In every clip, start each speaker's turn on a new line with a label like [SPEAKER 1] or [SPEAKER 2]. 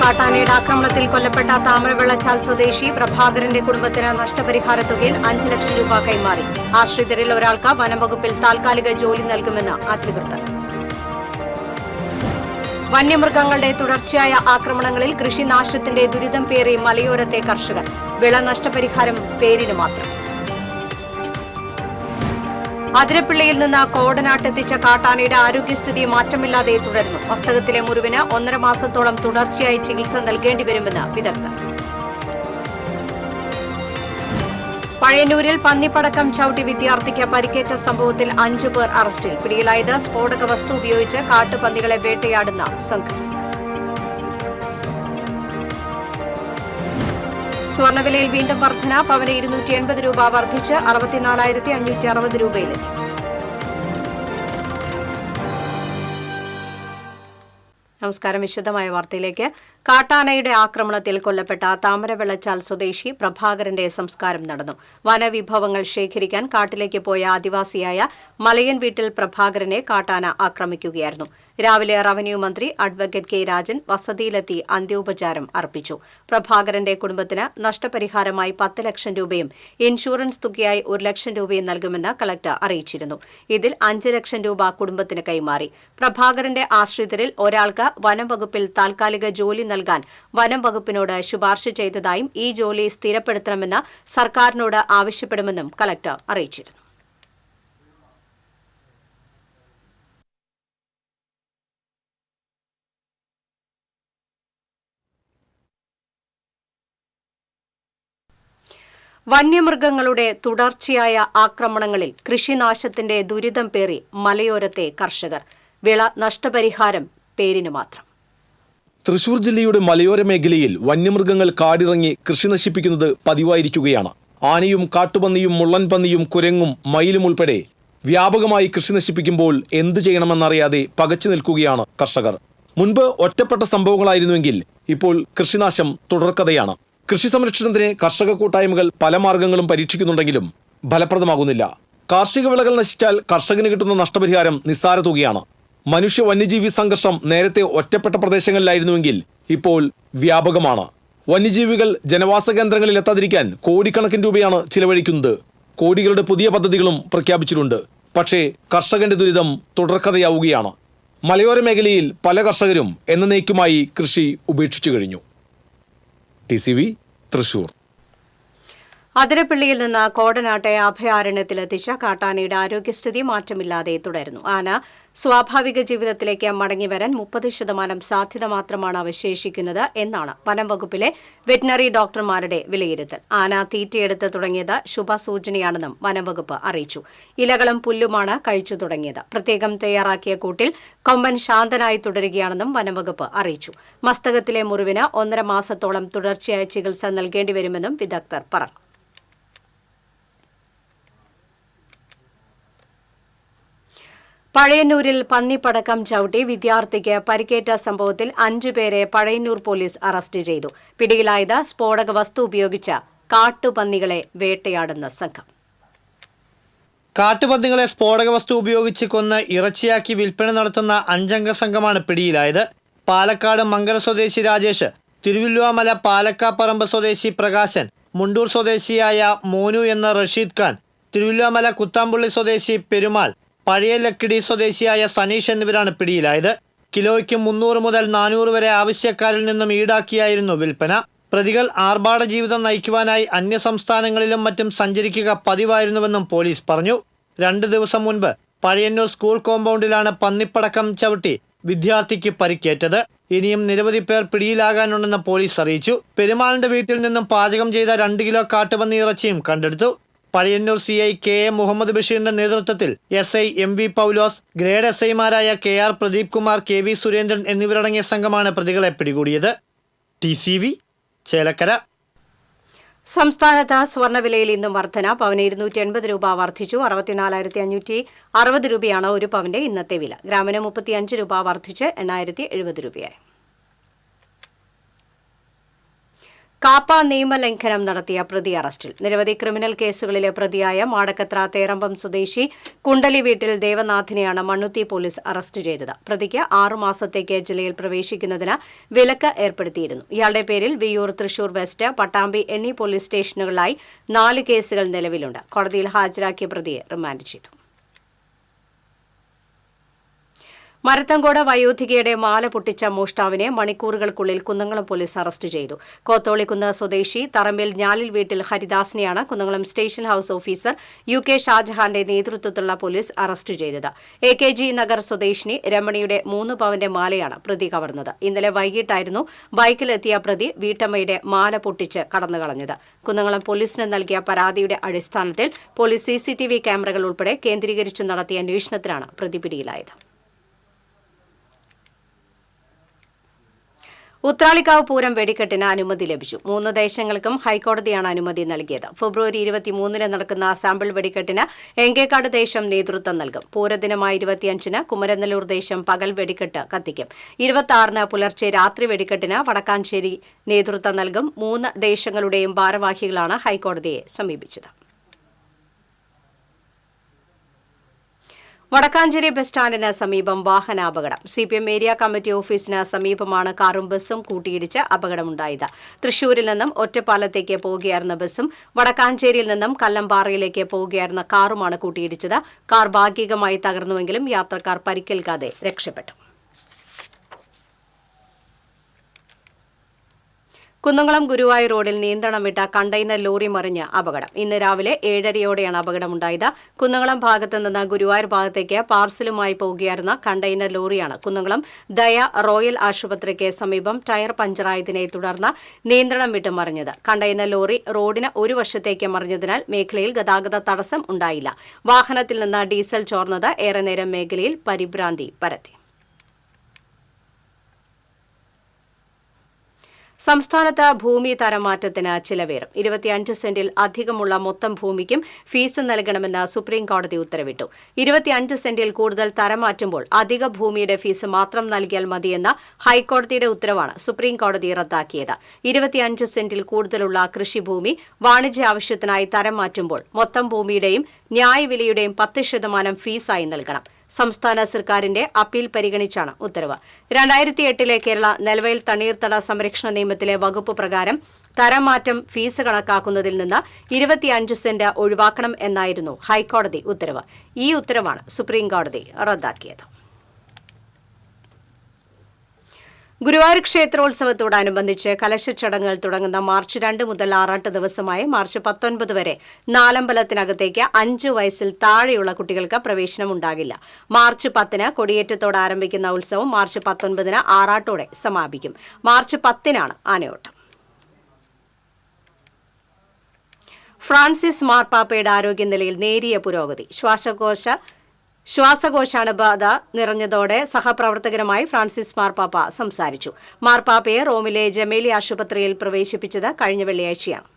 [SPEAKER 1] കാട്ടാനയുടെ ആക്രമണത്തിൽ കൊല്ലപ്പെട്ട താമരവെള്ളച്ചാൽ സ്വദേശി പ്രഭാകരന്റെ കുടുംബത്തിന് നഷ്ടപരിഹാര തുകയിൽ 5 ലക്ഷം രൂപ കൈമാറി. ആശ്രിതരിൽ ഒരാൾക്ക് വനംവകുപ്പിൽ താൽക്കാലിക ജോലി നൽകുമെന്ന് അധികൃതർ. വന്യമൃഗങ്ങളുടെ തുടർച്ചയായ ആക്രമണങ്ങളിൽ കൃഷിനാശത്തിന്റെ ദുരിതം പേറി മലയോരത്തെ കർഷകർ. വിള നഷ്ടപരിഹാരം പേരിന് മാത്രം. അതിരപ്പിള്ളിയിൽ നിന്ന് കോടനാട്ടെത്തിച്ച കാട്ടാനയുടെ ആരോഗ്യസ്ഥിതി മാറ്റമില്ലാതെ തുടരുന്നു. മസ്തകത്തിലെ മുറിവിന് 1.5 മാസത്തോളം തുടർച്ചയായി ചികിത്സ നൽകേണ്ടിവരുമെന്ന് വിദഗ്ധർ. പഴയന്നൂരിൽ പന്നിപ്പടക്കം ചവിട്ടി വിദ്യാർത്ഥിക്ക് പരിക്കേറ്റ സംഭവത്തിൽ 5 പേർ അറസ്റ്റിൽ. പിടിയിലായത് സ്ഫോടക വസ്തു ഉപയോഗിച്ച് കാട്ടുപന്നികളെ വേട്ടയാടുന്ന സംഘം. സ്വർണ്ണവിലയിൽ വീണ്ടും വർധന. പവന് 280 രൂപ വർദ്ധിച്ച് 64,560 രൂപയിലെത്തി. നമസ്കാരം. വിശദമായ വാർത്തയിലേക്ക്. കാട്ടാനയുടെ ആക്രമണത്തിൽ കൊല്ലപ്പെട്ട താമരവെള്ളച്ചാൽ സ്വദേശി പ്രഭാകരന്റെ സംസ്കാരം നടന്നു. വനവിഭവങ്ങൾ ശേഖരിക്കാൻ കാട്ടിലേക്ക് പോയ ആദിവാസിയായ മലയൻ വീട്ടിൽ പ്രഭാകരനെ കാട്ടാന ആക്രമിക്കുകയായിരുന്നു. രാവിലെ റവന്യൂ മന്ത്രി അഡ്വക്കേറ്റ് കെ രാജൻ വസതിയിലെത്തി അന്ത്യോപചാരം അർപ്പിച്ചു. പ്രഭാകരന്റെ കുടുംബത്തിന് നഷ്ടപരിഹാരമായി 10 ലക്ഷം രൂപയും ഇൻഷുറൻസ് തുകയായി 1 ലക്ഷം രൂപയും നൽകുമെന്ന് കളക്ടർ അറിയിച്ചിരുന്നു. ഇതിൽ 5 ലക്ഷം രൂപ കുടുംബത്തിന് കൈമാറി. പ്രഭാകരന്റെ ആശ്രിതരിൽ ഒരാൾക്ക് വനംവകുപ്പിൽ താൽക്കാലിക ജോലി നൽകാൻ വനം വകുപ്പിനോട് ശുപാർശ ചെയ്തതായും ഈ ജോലി സ്ഥിരപ്പെടുത്തണമെന്ന് സർക്കാരിനോട് ആവശ്യപ്പെടുമെന്നും കളക്ടർ അറിയിച്ചിരുന്നു. വന്യമൃഗങ്ങളുടെ തുടർച്ചയായ ആക്രമണങ്ങളിൽ കൃഷിനാശത്തിന്റെ ദുരിതം പേറി മലയോരത്തെ കർഷകർ. വിള നഷ്ടപരിഹാരം പേരിന് മാത്രം.
[SPEAKER 2] തൃശൂർ ജില്ലയുടെ മലയോര മേഖലയിൽ വന്യമൃഗങ്ങൾ കാടിറങ്ങി കൃഷി നശിപ്പിക്കുന്നത് പതിവായിരിക്കുകയാണ്. ആനയും കാട്ടുപന്നിയും മുള്ളൻപന്നിയും കുരങ്ങും മയിലും ഉൾപ്പെടെ വ്യാപകമായി കൃഷി നശിപ്പിക്കുമ്പോൾ എന്തു ചെയ്യണമെന്നറിയാതെ പകച്ചു നിൽക്കുകയാണ് കർഷകർ. മുൻപ് ഒറ്റപ്പെട്ട സംഭവങ്ങളായിരുന്നുവെങ്കിൽ ഇപ്പോൾ കൃഷിനാശം തുടർക്കഥയാണ്. കൃഷി സംരക്ഷണത്തിന് കർഷക കൂട്ടായ്മകൾ പല മാർഗങ്ങളും പരീക്ഷിക്കുന്നുണ്ടെങ്കിലും ഫലപ്രദമാകുന്നില്ല. കാർഷിക വിളകൾ നശിച്ചാൽ കർഷകന് കിട്ടുന്ന നഷ്ടപരിഹാരം നിസ്സാര തുകയാണ്. മനുഷ്യ വന്യജീവി സംഘർഷം നേരത്തെ ഒറ്റപ്പെട്ട പ്രദേശങ്ങളിലായിരുന്നുവെങ്കിൽ ഇപ്പോൾ വ്യാപകമാണ്. വന്യജീവികൾ ജനവാസ കേന്ദ്രങ്ങളിൽ എത്താതിരിക്കാൻ കോടിക്കണക്കിന് രൂപയാണ് ചിലവഴിക്കുന്നത്. കോടികളുടെ പുതിയ പദ്ധതികളും പ്രഖ്യാപിച്ചിട്ടുണ്ട്. പക്ഷേ കർഷകന്റെ ദുരിതം തുടർക്കഥയാവുകയാണ്. മലയോര മേഖലയിൽ പല കർഷകരും എന്നേക്കുമായി കൃഷി ഉപേക്ഷിച്ചു കഴിഞ്ഞു. TCV തൃശൂർ.
[SPEAKER 1] അതിരപ്പിള്ളിയിൽ നിന്ന് കോടനാട്ടെ അഭയാരണ്യത്തിലെത്തിച്ച കാട്ടാനയുടെ ആരോഗ്യസ്ഥിതി മാറ്റമില്ലാതെ തുടരുന്നു. ആന സ്വാഭാവിക ജീവിതത്തിലേക്ക് മടങ്ങിവരാൻ 30% സാധ്യത മാത്രമാണ് അവശേഷിക്കുന്നത് എന്നാണ് വനം വകുപ്പിലെ വെറ്റിനറി ഡോക്ടർമാരുടെ വിലയിരുത്തൽ. ആന തീറ്റയെടുത്ത് തുടങ്ങിയത് ശുഭസൂചനയാണെന്നും വനം വകുപ്പ് അറിയിച്ചു. ഇലകളും പുല്ലുമാണ് കഴിച്ചു തുടങ്ങിയത്. പ്രത്യേകം തയ്യാറാക്കിയ കൂട്ടിൽ കൊമ്പൻ ശാന്തനായി തുടരുകയാണെന്നും വനം വകുപ്പ് അറിയിച്ചു. മസ്തകത്തിലെ മുറിവിന് 1.5 മാസത്തോളം തുടർച്ചയായ ചികിത്സ നൽകേണ്ടിവരുമെന്നും വിദഗ്ധർ പറഞ്ഞു. പഴയന്നൂരിൽ പന്നിപ്പടക്കം ചവിട്ടി വിദ്യാർത്ഥിക്ക് പരിക്കേറ്റ സംഭവത്തിൽ 5 പേരെ പഴയന്നൂർ പോലീസ് അറസ്റ്റ് ചെയ്തു. പിടിയിലായത് സ്ഫോടക വസ്തു ഉപയോഗിച്ച കാട്ടുപന്നികളെ വേട്ടയാടുന്ന സംഘം.
[SPEAKER 3] കാട്ടുപന്നികളെ സ്ഫോടക വസ്തു ഉപയോഗിച്ച് കൊന്ന് ഇറച്ചിയാക്കി വിൽപ്പന നടത്തുന്ന 5-അംഗ സംഘമാണ് പിടിയിലായത്. പാലക്കാട് മങ്കര സ്വദേശി രാജേഷ്, തിരുവല്ലുവാമല പാലക്കാപ്പറമ്പ് സ്വദേശി പ്രകാശൻ, മുണ്ടൂർ സ്വദേശിയായ മോനു എന്ന റഷീദ് ഖാൻ, തിരുവല്ലുവാമല കുത്താമ്പുള്ളി സ്വദേശി പെരുമാൾ, പഴയ ലക്കിടി സ്വദേശിയായ സനീഷ് എന്നിവരാണ് പിടിയിലായത്. കിലോയ്ക്ക് 300 മുതൽ 400 വരെ ആവശ്യക്കാരിൽ നിന്നും ഈടാക്കിയായിരുന്നു വിൽപ്പന. പ്രതികൾ ആർഭാട ജീവിതം നയിക്കുവാനായി അന്യസംസ്ഥാനങ്ങളിലും മറ്റും സഞ്ചരിക്കുക പതിവായിരുന്നുവെന്നും പോലീസ് പറഞ്ഞു. 2 ദിവസം മുൻപ് പഴയന്നൂർ സ്കൂൾ കോമ്പൗണ്ടിലാണ് പന്നിപ്പടക്കം ചവിട്ടി വിദ്യാർത്ഥിക്ക് പരിക്കേറ്റത്. ഇനിയും നിരവധി പേർ പിടിയിലാകാനുണ്ടെന്ന് പോലീസ് അറിയിച്ചു. പെരുമാളിന്റെ വീട്ടിൽ നിന്നും പാചകം ചെയ്ത 2 കിലോ കാട്ടുപന്നി ഇറച്ചിയും കണ്ടെടുത്തു. പഴയന്നൂർ CI KA മുഹമ്മദ് ബഷീറിന്റെ നേതൃത്വത്തിൽ SI MV പൗലോസ്, ഗ്രേഡ് SIമാരായ KR പ്രദീപ് കുമാർ, KV സുരേന്ദ്രൻ എന്നിവരടങ്ങിയ സംഘമാണ് പ്രതികളെ പിടികൂടിയത്. TCV ചേലക്കര.
[SPEAKER 1] സംസ്ഥാനത്ത് സ്വർണ്ണവിലയിൽ ഇന്നും വർധന. പവന് 280 രൂപ വർദ്ധിച്ചു. 64,560 രൂപയാണ് ഒരു പവന്റെ ഇന്നത്തെ വില. ഗ്രാമിന് 35 രൂപ വർദ്ധിച്ച് 8,070 രൂപയായി. കാപ്പ നിയമലംഘനം നടത്തിയ പ്രതി അറസ്റ്റിൽ. നിരവധി ക്രിമിനൽ കേസുകളിലെ പ്രതിയായ മാടക്കത്ര തേറമ്പം സ്വദേശി കുണ്ടലി വീട്ടിൽ ദേവനാഥിനെയാണ് മണ്ണുത്തി പോലീസ് അറസ്റ്റ് ചെയ്തത്. പ്രതിക്ക് 6 മാസത്തേക്ക് ജില്ലയിൽ പ്രവേശിക്കുന്നതിന് വിലക്ക് ഏർപ്പെടുത്തിയിരുന്നു. ഇയാളുടെ പേരിൽ വിയ്യൂർ, തൃശൂർ വെസ്റ്റ്, പട്ടാമ്പി എന്നീ പോലീസ് സ്റ്റേഷനുകളിലായി 4 കേസുകൾ നിലവിലുണ്ട്. കോടതിയിൽ ഹാജരാക്കിയ പ്രതിയെ റിമാൻഡ് ചെയ്തു. മരത്തങ്കോട് വയോധികയുടെ മാല പൊട്ടിച്ച മോഷ്ടാവിനെ മണിക്കൂറുകൾക്കുള്ളിൽ കുന്നംകുളം പോലീസ് അറസ്റ്റ് ചെയ്തു. കോത്തോളിക്കുന്ന് സ്വദേശി തറമ്പിൽ ഞാലിൽ വീട്ടിൽ ഹരിദാസിനെയാണ് Kunnamkulam station house officer UK ഷാജഹാന്റെ നേതൃത്വത്തിലുള്ള പോലീസ് അറസ്റ്റ് ചെയ്തത്. AKG നഗർ സ്വദേശിനി രമണിയുടെ 3 പവന്റെ മാലയാണ് പ്രതി കവർന്നത്. ഇന്നലെ വൈകിട്ടായിരുന്നു ബൈക്കിലെത്തിയ പ്രതി വീട്ടമ്മയുടെ മാല പൊട്ടിച്ച് കടന്നുകളഞ്ഞത്. കുന്നംകുളം പോലീസിന് നൽകിയ പരാതിയുടെ അടിസ്ഥാനത്തിൽ പോലീസ് CCTV ക്യാമറകൾ ഉൾപ്പെടെ കേന്ദ്രീകരിച്ച് നടത്തിയ അന്വേഷണത്തിലാണ് പ്രതി പിടിയിലായത്. ഉത്രാളിക്കാവ് പൂരം വെടിക്കെട്ടിന് അനുമതി ലഭിച്ചു. 3 ദേശങ്ങൾക്കും ഹൈക്കോടതിയാണ് അനുമതി നൽകിയത്. ഫെബ്രുവരി 23-ന് നടക്കുന്ന സാമ്പിൾ വെടിക്കെട്ടിന് എങ്കേക്കാട് ദേശം നേതൃത്വം നൽകും. പൂരദിനമായ 25-ന് കുമരനെല്ലൂർ ദേശം പകൽ വെടിക്കെട്ട് കത്തിക്കും. 26-ന് പുലർച്ചെ രാത്രി വെടിക്കെട്ടിന് വടക്കാഞ്ചേരി നേതൃത്വം നൽകും. 3 ദേശങ്ങളുടെയും ഭാരവാഹികളാണ് ഹൈക്കോടതിയെ സമീപിച്ചത്. വടക്കാഞ്ചേരി ബസ് സ്റ്റാൻഡിന് സമീപം വാഹനാപകടം. CPM ഏരിയ കമ്മിറ്റി ഓഫീസിന് സമീപമാണ് കാറും ബസ്സും കൂട്ടിയിടിച്ച് അപകടമുണ്ടായത്. തൃശൂരിൽ നിന്നും ഒറ്റപ്പാലത്തേക്ക് പോവുകയായിരുന്ന ബസ്സും വടക്കാഞ്ചേരിയിൽ നിന്നും കല്ലമ്പാറയിലേക്ക് പോവുകയായിരുന്ന കാറുമാണ് കൂട്ടിയിടിച്ചത്. കാർ ഭാഗികമായി തകർന്നുവെങ്കിലും യാത്രക്കാർ പരിക്കേൽക്കാതെ രക്ഷപ്പെട്ടു. കുന്നംകുളം ഗുരുവായൂർ റോഡിൽ നിയന്ത്രണം വിട്ട കണ്ടെയ്നർ ലോറി മറിഞ്ഞ് അപകടം. ഇന്ന് രാവിലെ 7:30യോടെയാണ് അപകടമുണ്ടായത്. കുന്നംകുളം ഭാഗത്ത് നിന്ന് ഗുരുവായൂർ ഭാഗത്തേക്ക് പാർസലുമായി പോവുകയായിരുന്ന കണ്ടെയ്നർ ലോറിയാണ് കുന്നംകുളം ദയ റോയൽ ആശുപത്രിക്ക് സമീപം ടയർ പഞ്ചറായതിനെ തുടർന്ന് നിയന്ത്രണം വിട്ട് മറിഞ്ഞത്. കണ്ടെയ്നർ ലോറി റോഡിന് ഒരു വശത്തേക്ക് മറിഞ്ഞതിനാൽ മേഖലയിൽ ഗതാഗത തടസ്സം ഉണ്ടായില്ല. വാഹനത്തിൽ നിന്ന് ഡീസൽ ചോർന്നത് ഏറെ നേരം മേഖലയിൽ പരിഭ്രാന്തി പരത്തി. സംസ്ഥാനത്ത് ഭൂമി തരംമാറ്റത്തിന് ചിലവേറും. 25 സെന്റിൽ അധികമുള്ള മൊത്തം ഭൂമിക്കും ഫീസ് നൽകണമെന്ന് സുപ്രീംകോടതി ഉത്തരവിട്ടു. 25 സെന്റിൽ കൂടുതൽ തരം മാറ്റുമ്പോൾ അധിക ഭൂമിയുടെ ഫീസ് മാത്രം നൽകിയാൽ മതിയെന്ന ഹൈക്കോടതിയുടെ ഉത്തരവാണ് സുപ്രീംകോടതി റദ്ദാക്കിയത്. 25 സെന്റിൽ കൂടുതലുള്ള കൃഷിഭൂമി വാണിജ്യ ആവശ്യത്തിനായി തരം മാറ്റുമ്പോൾ മൊത്തം ഭൂമിയുടെയും ന്യായവിലയുടെയും 10% ഫീസായി നൽകണം. സംസ്ഥാന സർക്കാരിന്റെ അപ്പീൽ പരിഗണിച്ചാണ് ഉത്തരവ്. 2008-ലെ കേരള നെൽവയൽ തണ്ണീർത്തട സംരക്ഷണ നിയമത്തിലെ വകുപ്പ് പ്രകാരം തരംമാറ്റം ഫീസ് കണക്കാക്കുന്നതിൽ നിന്ന് 25 സെന്റ് ഒഴിവാക്കണം എന്നായിരുന്നു ഹൈക്കോടതി ഉത്തരവ്. ഈ ഉത്തരവാണ് സുപ്രീംകോടതി റദ്ദാക്കിയത്. ഗുരുവായൂർ ക്ഷേത്രോത്സവത്തോടനുബന്ധിച്ച് കലശച്ചടങ്ങുകൾ തുടങ്ങുന്ന മാർച്ച് 2 മുതൽ ആറാട്ട് ദിവസമായ മാർച്ച് 19 വരെ നാലമ്പലത്തിനകത്തേക്ക് 5 വയസ്സിൽ താഴെയുള്ള കുട്ടികൾക്ക് പ്രവേശനമുണ്ടാകില്ല. മാർച്ച് 10-ന് കൊടിയേറ്റത്തോടെ ആരംഭിക്കുന്ന ഉത്സവം മാർച്ച് 19-ന് ആറാട്ടോടെ സമാപിക്കും. മാർച്ച് 10-നാണ് ആനയോട്ടം. ഫ്രാൻസിസ് മാർപ്പാപ്പയുടെ ആരോഗ്യനിലയിൽ നേരിയ പുരോഗതി. ശ്വാസകോശാണുബാധ നിറഞ്ഞതോടെ സഹപ്രവർത്തകരുമായി ഫ്രാൻസിസ് മാർപ്പാപ്പ സംസാരിച്ചു. മാർപ്പാപ്പയെ റോമിലെ ജമേലി ആശുപത്രിയിൽ പ്രവേശിപ്പിച്ചത് കഴിഞ്ഞ വെള്ളിയാഴ്ചയാണ്.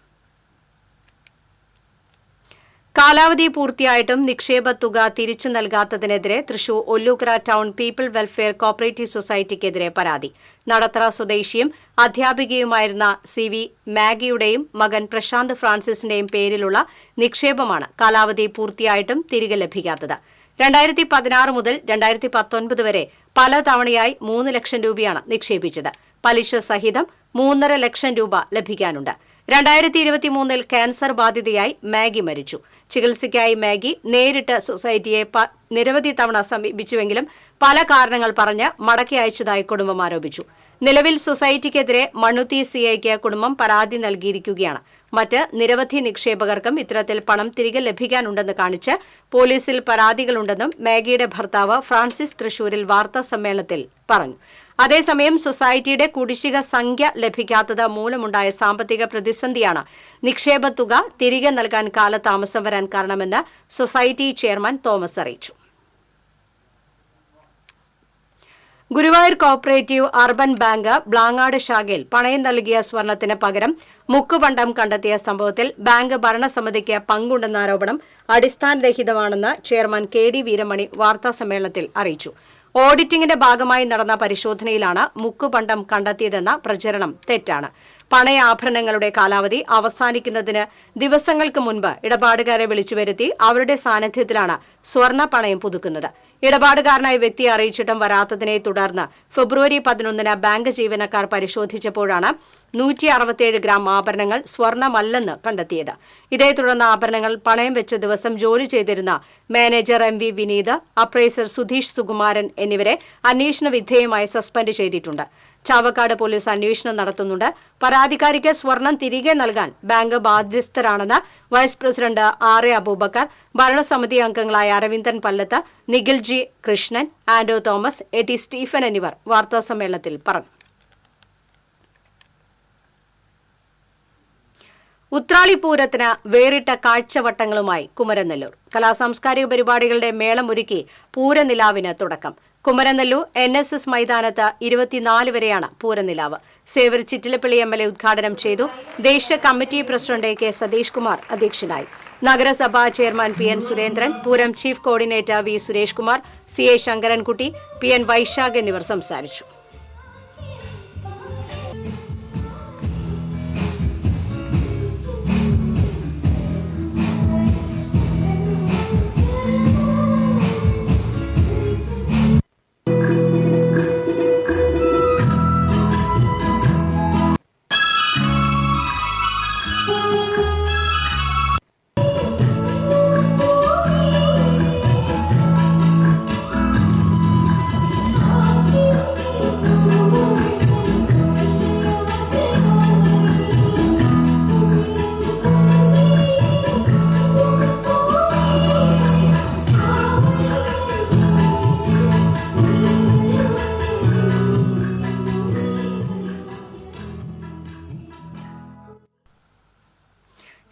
[SPEAKER 1] കാലാവധി പൂർത്തിയായിട്ടും നിക്ഷേപ തുക തിരിച്ചു നൽകാത്തതിനെതിരെ Thrissur Ollukkara town people welfare cooperative സൊസൈറ്റിക്കെതിരെ പരാതി. നടത്തറ സ്വദേശിയും അധ്യാപികയുമായിരുന്ന CV മാഗിയുടെയും മകൻ പ്രശാന്ത് ഫ്രാൻസിസിന്റെയും പേരിലുള്ള നിക്ഷേപമാണ് കാലാവധി പൂർത്തിയായിട്ടും തിരികെ ലഭിക്കാത്തത്. 2016 മുതൽ 2019 വരെ പല തവണയായി 3 ലക്ഷം രൂപയാണ് നിക്ഷേപിച്ചത്. പലിശ സഹിതം 3.5 ലക്ഷം രൂപ ലഭിക്കാനുണ്ട്. 2023-ൽ ക്യാൻസർ ബാധിതയായി മാഗി മരിച്ചു. ചികിത്സയ്ക്കായി മാഗി നേരിട്ട് സൊസൈറ്റിയെ നിരവധി തവണ സമീപിച്ചുവെങ്കിലും പല കാരണങ്ങൾ പറഞ്ഞ് മടക്കി അയച്ചതായി കുടുംബം ആരോപിച്ചു. നിലവിൽ സൊസൈറ്റിക്കെതിരെ മണ്ണുത്തി CIക്ക് കുടുംബം പരാതി നൽകിയിരിക്കുകയാണ്. മറ്റ് നിരവധി നിക്ഷേപകർക്കും ഇത്തരത്തിൽ പണം തിരികെ ലഭിക്കാനുണ്ടെന്ന് കാണിച്ച് പോലീസിൽ പരാതികളുണ്ടെന്നും മാഗിയുടെ ഭർത്താവ് ഫ്രാൻസിസ് തൃശൂരിൽ വാർത്താ സമ്മേളനത്തിൽ പറഞ്ഞു. അതേസമയം സൊസൈറ്റിയുടെ കുടിശ്ശിക സംഖ്യ ലഭിക്കാത്തത് മൂലമുണ്ടായ സാമ്പത്തിക പ്രതിസന്ധിയാണ് നിക്ഷേപ തുക തിരികെ നൽകാൻ കാലതാമസം വരാൻ കാരണമെന്ന് സൊസൈറ്റി ചെയർമാൻ തോമസ് അറിയിച്ചു. Guruvayur cooperative urban bank Blangad ശാഖയിൽ പണയം നൽകിയ സ്വർണത്തിന് പകരം മുക്കുപണ്ടം കണ്ടെത്തിയ സംഭവത്തിൽ ബാങ്ക് ഭരണസമിതിക്ക് പങ്കുണ്ടെന്ന ആരോപണം അടിസ്ഥാനരഹിതമാണെന്ന് ചെയർമാൻ KD വീരമണി വാർത്താസമ്മേളനത്തിൽ അറിയിച്ചു. ഓഡിറ്റിംഗിന്റെ ഭാഗമായി നടന്ന പരിശോധനയിലാണ് മുക്കുപണ്ടം കണ്ടെത്തിയതെന്ന പ്രചരണം തെറ്റാണ്. പണയാഭരണങ്ങളുടെ കാലാവധി അവസാനിക്കുന്നതിന് ദിവസങ്ങൾക്ക് മുൻപ് ഇടപാടുകാരെ വിളിച്ചുവരുത്തി അവരുടെ സാന്നിധ്യത്തിലാണ് സ്വർണ്ണ പണയം പുതുക്കുന്നത്. ഇടപാടുകാരനായി വ്യക്തിയെ അറിയിച്ചിട്ടും വരാത്തതിനെ തുടർന്ന് ഫെബ്രുവരി 11 ബാങ്ക് ജീവനക്കാർ പരിശോധിച്ചപ്പോഴാണ് 167 ഗ്രാം ആഭരണങ്ങൾ സ്വർണ്ണമല്ലെന്ന് കണ്ടെത്തിയത്. ഇതേ തുടർന്ന് ആഭരണങ്ങൾ പണയം വെച്ച ദിവസം ജോലി ചെയ്തിരുന്ന manager MV Vineeth, appraiser Sudheesh Sukumaran എന്നിവരെ അന്വേഷണ വിധേയമായി സസ്പെൻഡ് ചെയ്തിട്ടുണ്ട്. ചാവക്കാട് പോലീസ് അന്വേഷണം നടത്തുന്നുണ്ട്. പരാതിക്കാരിക്ക് സ്വർണം തിരികെ നൽകാൻ ബാങ്ക് ബാധ്യസ്ഥരാണെന്ന് വൈസ് പ്രസിഡന്റ് R.A. അബൂബക്കർ, ഭരണസമിതി അംഗങ്ങളായ Aravindan Pallath, Nikhil G. Krishnan, Ando Thomas, A.T. Stephen എന്നിവർ വാർത്താസമ്മേളനത്തിൽ പറഞ്ഞു. ഉത്രാളി പൂരത്തിന് വേറിട്ട കാഴ്ചവട്ടങ്ങളുമായി കുമരനെല്ലൂർ. കലാസാംസ്കാരിക പരിപാടികളുടെ മേളമൊരുക്കി പൂരനിലാവിന് തുടക്കം. കുമരനെല്ലൂർ NSS മൈതാനത്ത് 24 വരെയാണ് പൂരനിലാവ്. സേവർ ചിറ്റിലപ്പള്ളി MLA ഉദ്ഘാടനം ചെയ്തു. ദേശീയ committee president K. Satish Kumar അധ്യക്ഷനായി. നഗരസഭാ chairman PN Surendran, Pooram chief coordinator V. Suresh Kumar, CA Sankarankutty, PN Vaishakh എന്നിവർ സംസാരിച്ചു.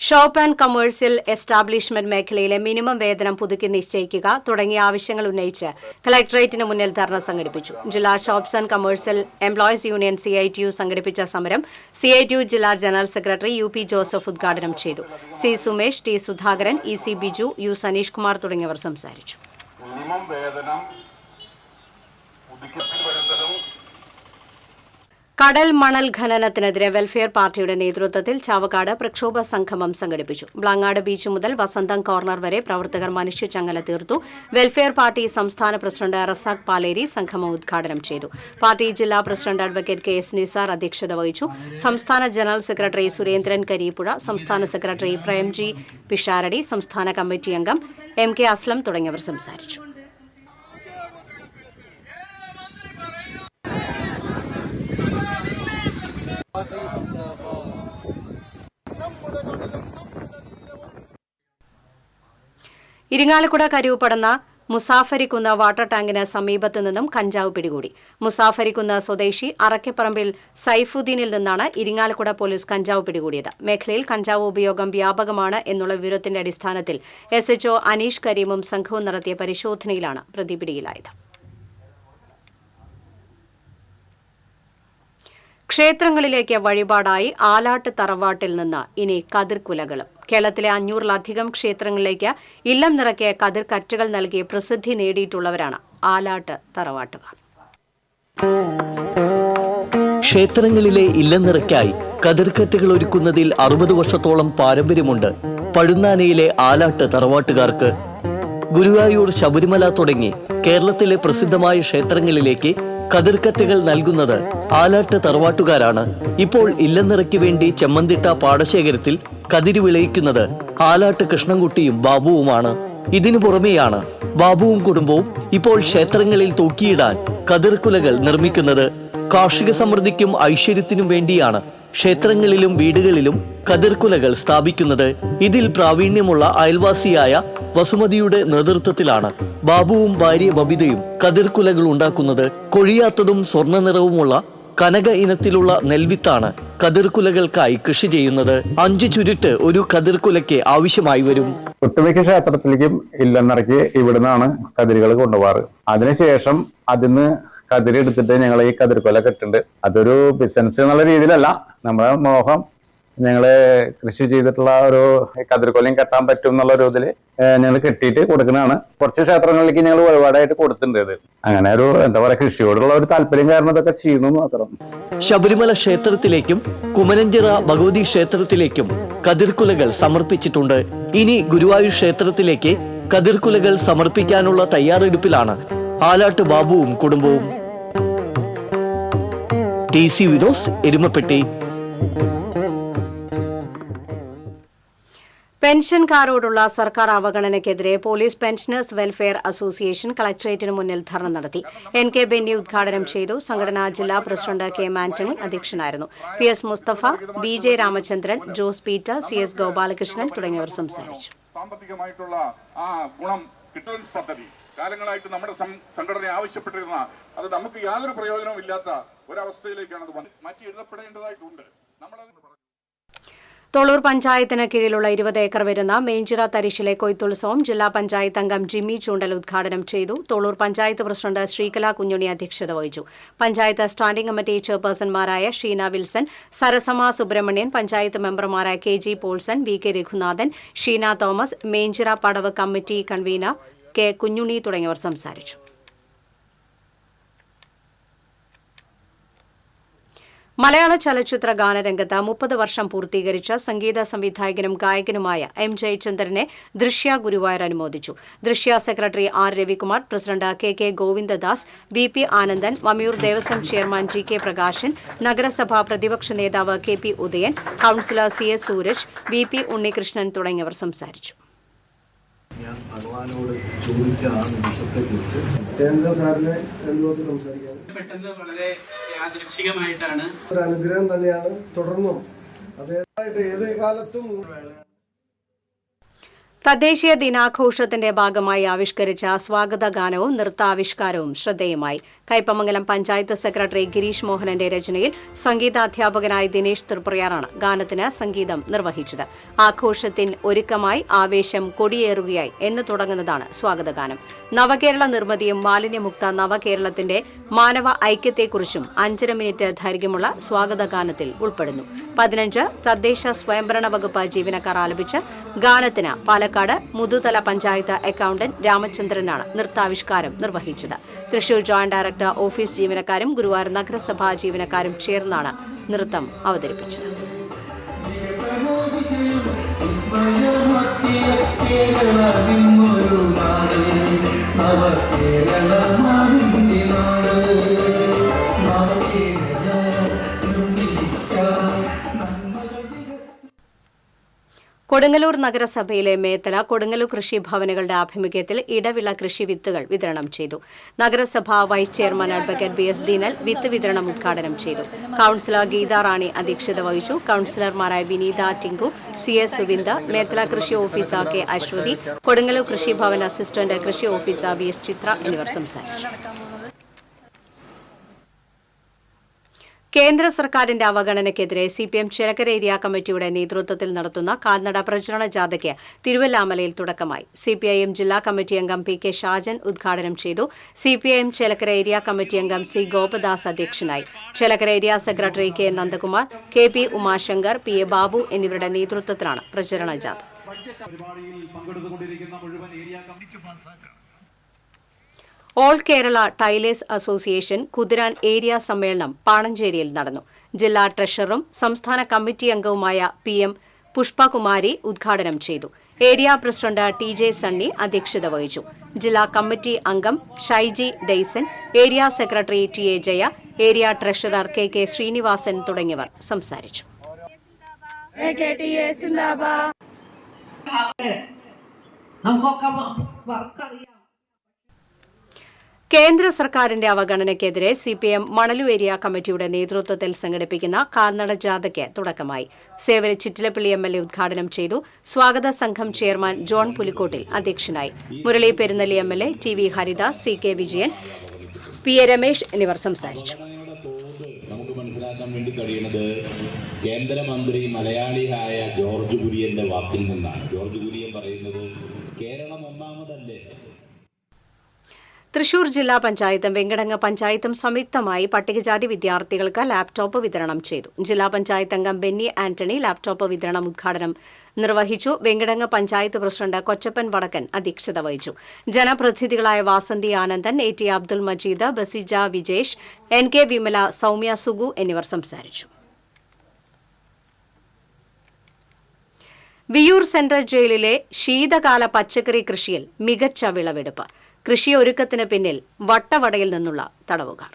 [SPEAKER 1] ഷോപ്പ് ആൻഡ് കമേഴ്സ്യൽ എസ്റ്റാബ്ലിഷ്മെന്റ് മേഖലയിലെ മിനിമം വേതനം പുതുക്കി നിശ്ചയിക്കുക തുടങ്ങിയ ആവശ്യങ്ങൾ ഉന്നയിച്ച് കളക്ടറേറ്റിന് മുന്നിൽ ധർണ സംഘടിപ്പിച്ചു. ജില്ലാ shops and commercial employees union CITU സംഘടിപ്പിച്ച സമരം CITU ജില്ലാ ജനറൽ സെക്രട്ടറി UP ജോസഫ് ഉദ്ഘാടനം ചെയ്തു. C. Sumesh, T. Sudhakaran, EC Biju, U. Saneesh Kumar തുടങ്ങിയവർ സംസാരിച്ചു.
[SPEAKER 4] മിനിമം വേതനം
[SPEAKER 1] കടൽ മണൽ ഖനനത്തിനെതിരെ വെൽഫെയർ പാർട്ടിയുടെ നേതൃത്വത്തിൽ ചാവക്കാട് പ്രക്ഷോഭ സംഗമം സംഘടിപ്പിച്ചു. ബ്ലാങ്ങാട് ബീച്ച് മുതൽ വസന്തം കോർണർ വരെ പ്രവർത്തകർ മനുഷ്യച്ചങ്ങല തീർത്തു. വെൽഫെയർ പാർട്ടി സംസ്ഥാന പ്രസിഡന്റ് റസാഖ് പാലേരി സംഗമം ഉദ്ഘാടനം ചെയ്തു. പാർട്ടി ജില്ലാ പ്രസിഡന്റ് അഡ്വക്കേറ്റ് KS നിസാർ അധ്യക്ഷത വഹിച്ചു. സംസ്ഥാന ജനറൽ സെക്രട്ടറി സുരേന്ദ്രൻ കരിപ്പുഴ, സംസ്ഥാന സെക്രട്ടറി പ്രേംജി പിഷാരടി, സംസ്ഥാന കമ്മിറ്റി അംഗം MK അസ്ലം തുടങ്ങിയവർ സംസാരിച്ചു. ഇരിങ്ങാലക്കുട കരൂപ്പടന്ന മുസാഫരിക്കുന്ന് വാട്ടർ ടാങ്കിന് സമീപത്തു നിന്നും കഞ്ചാവ് പിടികൂടി. മുസാഫരിക്കുന്ന് സ്വദേശി അറക്കപ്പറമ്പിൽ സൈഫുദ്ദീനിൽ നിന്നാണ് ഇരിങ്ങാലക്കുട പോലീസ് കഞ്ചാവ് പിടികൂടിയത്. മേഖലയിൽ കഞ്ചാവ് ഉപയോഗം വ്യാപകമാണ് എന്നുള്ള വിവരത്തിന്റെ അടിസ്ഥാനത്തിൽ SHO അനീഷ് കരീമും സംഘവും നടത്തിയ പരിശോധനയിലാണ് പ്രതി പിടിയിലായത്. ക്ഷേത്രങ്ങളിലേക്ക് വഴിപാടായി ആലാട്ട് തറവാട്ടിൽ നിന്ന് ഇനി കതിർക്കുലകളും. കേരളത്തിലെ 500-ലധികം ക്ഷേത്രങ്ങളിലേക്ക് ഇല്ലം നിറയ്ക്ക് കതിർക്കറ്റുകൾ നൽകി പ്രസിദ്ധി നേടിയിട്ടുള്ളവരാണ് ആലാട്ട് തറവാട്ടുകാർ.
[SPEAKER 5] ക്ഷേത്രങ്ങളിലെ ഇല്ലനിറയ്ക്കായി കതിർക്കറ്റുകൾ ഒരുക്കുന്നതിൽ 60 വർഷത്തോളം പാരമ്പര്യമുണ്ട് പഴുന്നാനയിലെ ആലാട്ട് തറവാട്ടുകാർക്ക്. ഗുരുവായൂർ, ശബരിമല തുടങ്ങി കേരളത്തിലെ പ്രസിദ്ധമായ ക്ഷേത്രങ്ങളിലേക്ക് കതിർക്കറ്റുകൾ നൽകുന്നത് ആലാട്ട് തറവാട്ടുകാരാണ്. ഇപ്പോൾ ഇല്ലനിറയ്ക്ക് വേണ്ടി ചെമ്മന്തിട്ട പാടശേഖരത്തിൽ കതിര് വിളയിക്കുന്നത് ആലാട്ട് കൃഷ്ണൻകുട്ടിയും ബാബുവുമാണ്. ഇതിനു പുറമെയാണ് ബാബുവും കുടുംബവും ഇപ്പോൾ ക്ഷേത്രങ്ങളിൽ തൂക്കിയിടാൻ കതിർക്കുലകൾ നിർമ്മിക്കുന്നത്. കാർഷിക സമൃദ്ധിക്കും ഐശ്വര്യത്തിനും വേണ്ടിയാണ് ക്ഷേത്രങ്ങളിലും വീടുകളിലും കതിർക്കുലകൾ സ്ഥാപിക്കുന്നത്. ഇതിൽ പ്രാവീണ്യമുള്ള അയൽവാസിയായ വസുമതിയുടെ നേതൃത്വത്തിലാണ് ബാബുവും ഭാര്യ ബബിതയും കതിർക്കുലകൾ ഉണ്ടാക്കുന്നത്. കൊഴിയാത്തതും സ്വർണ്ണ നിറവുമുള്ള കനക ഇനത്തിലുള്ള നെൽവിത്താണ് കതിർക്കുലകൾക്കായി കൃഷി ചെയ്യുന്നത്. 5 ചുരുട്ട് ഒരു കതിർക്കുലയ്ക്ക് ആവശ്യമായി വരും.
[SPEAKER 4] ഒട്ടുമിക്ക ക്ഷേത്രത്തിലേക്കും ഇല്ലെന്നിറക്കി ഇവിടുന്നാണ് കതിരുകൾ കൊണ്ടുപോകാറ്. അതിനുശേഷം അതിന്ന് കതിരെടുത്തിട്ട് ഞങ്ങൾ ഈ കതിർക്കൊല കെട്ടുണ്ട്. അതൊരു ബിസിനസ് എന്നുള്ള രീതിയിലല്ല, നമ്മുടെ മോഹം ഞങ്ങൾ കൃഷി ചെയ്തിട്ടുള്ള ഒരു കതിർക്കൊലയും കെട്ടാൻ പറ്റും എന്നുള്ള ഒരു ഇതിൽ ഞങ്ങൾ കെട്ടിയിട്ട് കൊടുക്കുന്നതാണ്. കുറച്ച് ക്ഷേത്രങ്ങളിലേക്ക് ഞങ്ങൾ ഒരുപാടായിട്ട് കൊടുത്തിട്ടുണ്ട്. ഇത് അങ്ങനെ ഒരു എന്താ പറയുക, കൃഷിയോടുള്ള ഒരു താല്പര്യം കാരണം ഇതൊക്കെ ചെയ്യുന്നു മാത്രം.
[SPEAKER 5] ശബരിമല ക്ഷേത്രത്തിലേക്കും കുമരഞ്ചിറ ഭഗവതി ക്ഷേത്രത്തിലേക്കും കതിർക്കുലകൾ സമർപ്പിച്ചിട്ടുണ്ട്. ഇനി ഗുരുവായൂർ ക്ഷേത്രത്തിലേക്ക് കതിർക്കുലകൾ സമർപ്പിക്കാനുള്ള തയ്യാറെടുപ്പിലാണ് ആലാട്ട് ബാബുവും കുടുംബവും. TC വിനോസ്, എരുമപ്പെട്ടി.
[SPEAKER 1] പെൻഷൻകാരോടുള്ള സർക്കാർ അവഗണനയ്ക്കെതിരെ പോലീസ് പെൻഷനേഴ്സ് വെൽഫെയർ അസോസിയേഷൻ കളക്ടറേറ്റിന് മുന്നിൽ ധർണ നടത്തി. NK ബെന്നി ഉദ്ഘാടനം ചെയ്തു. സംഘടനാ ജില്ലാ പ്രസിഡന്റ് KM ആന്റണി അധ്യക്ഷനായിരുന്നു. PS Mustafa, BJ Ramachandran, Jose Peter, CS Gopalakrishnan തുടങ്ങിയവർ സംസാരിച്ചു.
[SPEAKER 6] സാമ്പത്തികമായിട്ടുള്ള ആ ഗുണം കിട്ടുന്ന പദ്ധതി കാലങ്ങളായിട്ട് നമ്മുടെ സംഘടന ആവശ്യപ്പെട്ടിരുന്ന അത് നമുക്ക് യാതൊരു പ്രയോജനവും ഇല്ലാത്ത ഒരവസ്ഥയിലേക്കാണ് അത് മാറ്റി എഴുതപ്പെടേണ്ടതായിട്ടുണ്ട്.
[SPEAKER 1] തൊള്ളൂർ പഞ്ചായത്തിന് കീഴിലുള്ള 20 ഏക്കർ വരുന്ന മേഞ്ചിറ തരിശിലെ കൊയ്ത്തുത്സവം ജില്ലാ പഞ്ചായത്ത് അംഗം ജിമ്മി ചൂണ്ടൽ ഉദ്ഘാടനം ചെയ്തു. തൊള്ളൂർ പഞ്ചായത്ത് പ്രസിഡന്റ് ശ്രീകല കുഞ്ഞുണ്ണി അധ്യക്ഷത വഹിച്ചു. പഞ്ചായത്ത് സ്റ്റാൻഡിംഗ് കമ്മിറ്റി ചെയർപേഴ്സൺമാരായ ഷീന വിൽസൺ, സരസമ സുബ്രഹ്മണ്യൻ, പഞ്ചായത്ത് മെമ്പർമാരായ KG Paulson, VK Raghunathan, Sheena Thomas, Menchira പടവ് കമ്മിറ്റി കൺവീനർ K കുഞ്ഞുണ്ണി തുടങ്ങിയവർ സംസാരിച്ചു. മലയാള ചലച്ചിത്ര ഗാനരംഗത്ത് 30 വർഷം പൂർത്തീകരിച്ച സംഗീത സംവിധായകനും ഗായകനുമായ M. ജയചന്ദ്രനെ ദൃശ്യ ഗുരുവായൂർ അനുമോദിച്ചു. Drishya secretary R. Ravikumar, president KK Govindadas, VP Anandan, Mammiyur Devaswom chairman GK Prakashan, നഗരസഭാ പ്രതിപക്ഷ നേതാവ് KP Udayan, councillor CS Sooraj, VP Unnikrishnan തുടങ്ങിയവർ സംസാരിച്ചു.
[SPEAKER 7] ഞാൻ ഭഗവാനോട് ചോദിച്ച ആ നിമിഷത്തെക്കുറിച്ച് കേന്ദ്ര സാറിനെ എന്നോട് സംസാരിക്കാൻ
[SPEAKER 8] പെട്ടെന്ന് വളരെ യാദൃശ്ചികമായിട്ടാണ്
[SPEAKER 7] ഒരു അനുഗ്രഹം തന്നെയാണ്. തുടർന്നും അതേതായിട്ട് ഏത് കാലത്തും
[SPEAKER 1] തദ്ദേശീയ ദിനാഘോഷത്തിന്റെ ഭാഗമായി ആവിഷ്കരിച്ച സ്വാഗത ഗാനവും നൃത്താവിഷ്കാരവും ശ്രദ്ധേയമായി. കയ്പമംഗലം പഞ്ചായത്ത് സെക്രട്ടറി ഗിരീഷ് മോഹനന്റെ രചനയിൽ സംഗീതാധ്യാപകനായ ദിനേശ് തൃപ്രയാറാണ് ഗാനത്തിന് സംഗീതം നിർവഹിച്ചത്. ആഘോഷത്തിന് ഒരുക്കമായി ആവേശം കൊടിയേറുകയായി എന്ന് തുടങ്ങുന്നതാണ് സ്വാഗതഗാനം. നവകേരള നിർമ്മിതിയും മാലിന്യമുക്ത നവകേരളത്തിന്റെ മാനവ ഐക്യത്തെക്കുറിച്ചും 5.5 മിനിറ്റ് ദൈർഘ്യമുള്ള സ്വാഗതഗാനത്തിൽ ഉൾപ്പെടുന്നു. 15 തദ്ദേശ സ്വയംഭരണ വകുപ്പ് ജീവനക്കാർ ആലപിച്ച ഗാനത്തിന് പാലക്കാട് മുതുതല പഞ്ചായത്ത് അക്കൌണ്ടന്റ് രാമചന്ദ്രനാണ് നൃത്താവിഷ്കാരം നിർവഹിച്ചത്. തൃശൂർ ജോയിന്റ് ഡയറക്ടർ ഓഫീസ് ജീവനക്കാരും ഗുരുവായൂർ നഗരസഭാ ജീവനക്കാരും ചേർന്നാണ് നൃത്തം അവതരിപ്പിച്ചത്. കൊടുങ്ങല്ലൂർ നഗരസഭയിലെ മേത്തല കൊടുങ്ങല്ലൂർ കൃഷിഭവനുകളുടെ ആഭിമുഖ്യത്തിൽ ഇടവിള കൃഷി വിത്തുകൾ വിതരണം ചെയ്തു. നഗരസഭാ വൈസ് ചെയർമാൻ അഡ്വക്കേറ്റ് BS ദീനൽ വിത്ത് വിതരണം ഉദ്ഘാടനം ചെയ്തു. കൌൺസിലർ ഗീതാ റാണി അധ്യക്ഷത വഹിച്ചു. കൌൺസിലർമാരായ വിനീത ടിങ്കു, CS സുവിന്ദ, മേത്തല കൃഷി ഓഫീസർ K അശ്വതി, കൊടുങ്ങല്ലൂർ കൃഷിഭവൻ അസിസ്റ്റന്റ് കൃഷി ഓഫീസർ VS ചിത്ര എന്നിവർ സംസാരിച്ചു. കേന്ദ്ര സർക്കാരിന്റെ അവഗണനയ്ക്കെതിരെ CPM ചേലക്കര ഏരിയ കമ്മിറ്റിയുടെ നേതൃത്വത്തിൽ നടത്തുന്ന കാൽനട പ്രചരണ ജാഥയ്ക്ക് തിരുവല്ലാമലയിൽ തുടക്കമായി. CPIM ജില്ലാ കമ്മിറ്റി അംഗം PK ഷാജൻ ഉദ്ഘാടനം ചെയ്തു. CPIM ചേലക്കര ഏരിയ കമ്മിറ്റി അംഗം C ഗോപദാസ് അധ്യക്ഷനായി. Chelakkara area secretary K Nandakumar, KP Umashankar, PA Babu എന്നിവരുടെ നേതൃത്വത്തിലാണ് പ്രചരണ ജാഥ. All Kerala tailors association Kuthiran area സമ്മേളനം പാണഞ്ചേരിയിൽ നടന്നു. ജില്ലാ ട്രഷററും സംസ്ഥാന കമ്മിറ്റി അംഗവുമായ PM പുഷ്പകുമാരി ഉദ്ഘാടനം ചെയ്തു. ഏരിയ പ്രസിഡന്റ് TJ സണ്ണി അധ്യക്ഷത വഹിച്ചു. ജില്ലാ കമ്മിറ്റി അംഗം Shaiji Daison, area secretary TA Jaya, area treasurer KK Srinivasan തുടങ്ങിയവർ സംസാരിച്ചു. കേന്ദ്ര സർക്കാരിന്റെ അവഗണനയ്ക്കെതിരെ CPM മണലു ഏരിയ കമ്മിറ്റിയുടെ നേതൃത്വത്തിൽ സംഘടിപ്പിക്കുന്ന കാൽനട ജാഥയ്ക്ക് തുടക്കമായി. സേവന ചിറ്റിലപ്പള്ളി MLA ഉദ്ഘാടനം ചെയ്തു. സ്വാഗത സംഘം ചെയർമാൻ ജോൺ പുലിക്കോട്ടിൽ അധ്യക്ഷനായി. Murali Perunnali MLA, TV Haridas, CK Vijayan, PA Ramesh എന്നിവർ സംസാരിച്ചു.
[SPEAKER 9] നമുക്ക് മനസ്സിലാക്കാൻ വേണ്ടി കഴിയുന്നത് കേന്ദ്രമന്ത്രി മലയാളിയായ ജോർജ് കുര്യന്റെ വാക്കിൽ നിന്നാണ്. ജോർജ് കുര്യൻ പറയുന്നത് കേരളം ഒന്നാമതല്ലേ.
[SPEAKER 1] തൃശൂർ ജില്ലാ പഞ്ചായത്തും വെങ്കടങ്ങ് പഞ്ചായത്തും സംയുക്തമായി പട്ടികജാതി വിദ്യാർത്ഥികൾക്ക് ലാപ്ടോപ്പ് വിതരണം ചെയ്തു. ജില്ലാ പഞ്ചായത്ത് അംഗം ബെന്നി ആന്റണി ലാപ്ടോപ്പ് വിതരണം ഉദ്ഘാടനം നിർവഹിച്ചു. വെങ്കടങ്ങ് പഞ്ചായത്ത് പ്രസിഡന്റ് കൊച്ചപ്പൻ വടക്കൻ അധ്യക്ഷത വഹിച്ചു. ജനപ്രതിനിധികളായ വാസന്തി ആനന്ദൻ, AT അബ്ദുൾ മജീദ്, ബസിജ വിജേഷ്, NK വിമല, സൗമ്യ സുഗു എന്നിവർ സംസാരിച്ചു. വിയൂർ സെൻട്രൽ ജയിലിലെ ശീതകാല പച്ചക്കറി കൃഷിയിൽ മികച്ച വിളവെടുപ്പ്. കൃഷിയൊരുക്കത്തിന് പിന്നിൽ വട്ടവടയിൽ നിന്നുള്ള തടവുകാർ.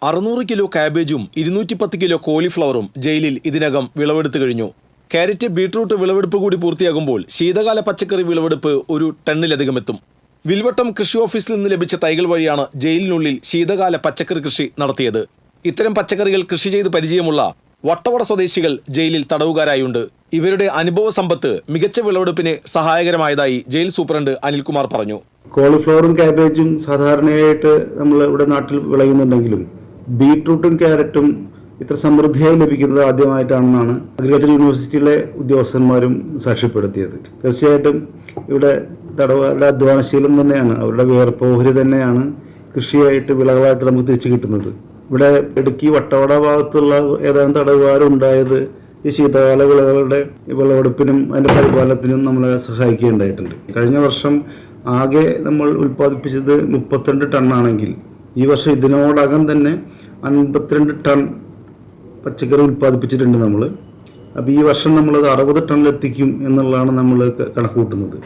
[SPEAKER 2] 600 കിലോ കാബേജും 210 കിലോ കോളിഫ്ലവറും ജയിലിൽ ഇതിനകം വിളവെടുത്തു കഴിഞ്ഞു. കാരറ്റ്, ബീട്രൂട്ട് വിളവെടുപ്പ് കൂടി പൂർത്തിയാകുമ്പോൾ ശീതകാല പച്ചക്കറി വിളവെടുപ്പ് 1 ടണ്ണിലധികം എത്തും. വിൽവട്ടം കൃഷി ഓഫീസിൽ നിന്ന് ലഭിച്ച തൈകൾ വഴിയാണ് ജയിലിനുള്ളിൽ ശീതകാല പച്ചക്കറി കൃഷി നടത്തിയത്. ഇത്തരം പച്ചക്കറികൾ കൃഷി ചെയ്ത് പരിചയമുള്ള വട്ടവട സ്വദേശികൾ ജയിലിൽ തടവുകാരായുണ്ട്. ഇവരുടെ അനുഭവ സമ്പത്ത് മികച്ച വിളവെടുപ്പിന് സഹായകരമായതായി ജയിൽ സൂപ്രണ്ട് അനിൽകുമാർ പറഞ്ഞു.
[SPEAKER 10] കോളിഫ്ലവറും കാബേജും സാധാരണയായിട്ട് നമ്മൾ ഇവിടെ നാട്ടിൽ വിളയുന്നുണ്ടെങ്കിലും ബീട്രൂട്ടും ക്യാരറ്റും ഇത്ര സമൃദ്ധിയായി ലഭിക്കുന്നത് ആദ്യമായിട്ടാണെന്നാണ് അഗ്രികൾച്ചർ യൂണിവേഴ്സിറ്റിയിലെ ഉദ്യോഗസ്ഥന്മാരും സാക്ഷ്യപ്പെടുത്തിയത്. തീർച്ചയായിട്ടും ഇവിടെ തടവുകാരുടെ അധ്വാനശീലം തന്നെയാണ്, അവരുടെ വിയർപ്പോഹരി തന്നെയാണ് കൃഷിയായിട്ട് വിളകളായിട്ട് നമുക്ക് തിരിച്ചു കിട്ടുന്നത്. ഇവിടെ ഇടുക്കി വട്ടവട ഭാഗത്തുള്ള ഏതാനും തടവുകാരുണ്ടായത് ഈ ശീതകാല വിളകളുടെ വിളവെടുപ്പിനും അതിൻ്റെ പരിപാലനത്തിനും നമ്മളെ സഹായിക്കുകയുണ്ടായിട്ടുണ്ട്. കഴിഞ്ഞ വർഷം ആകെ നമ്മൾ ഉൽപ്പാദിപ്പിച്ചത് 32 ടണ്ണാണെങ്കിൽ ഈ വർഷം ഇതിനോടകം തന്നെ 52 ടൺ പച്ചക്കറി ഉൽപ്പാദിപ്പിച്ചിട്ടുണ്ട് നമ്മൾ. അപ്പോൾ ഈ വർഷം നമ്മളത് 60 ടണ്ണിലെത്തിക്കും എന്നുള്ളതാണ് നമ്മൾ കണക്കുകൂട്ടുന്നത്.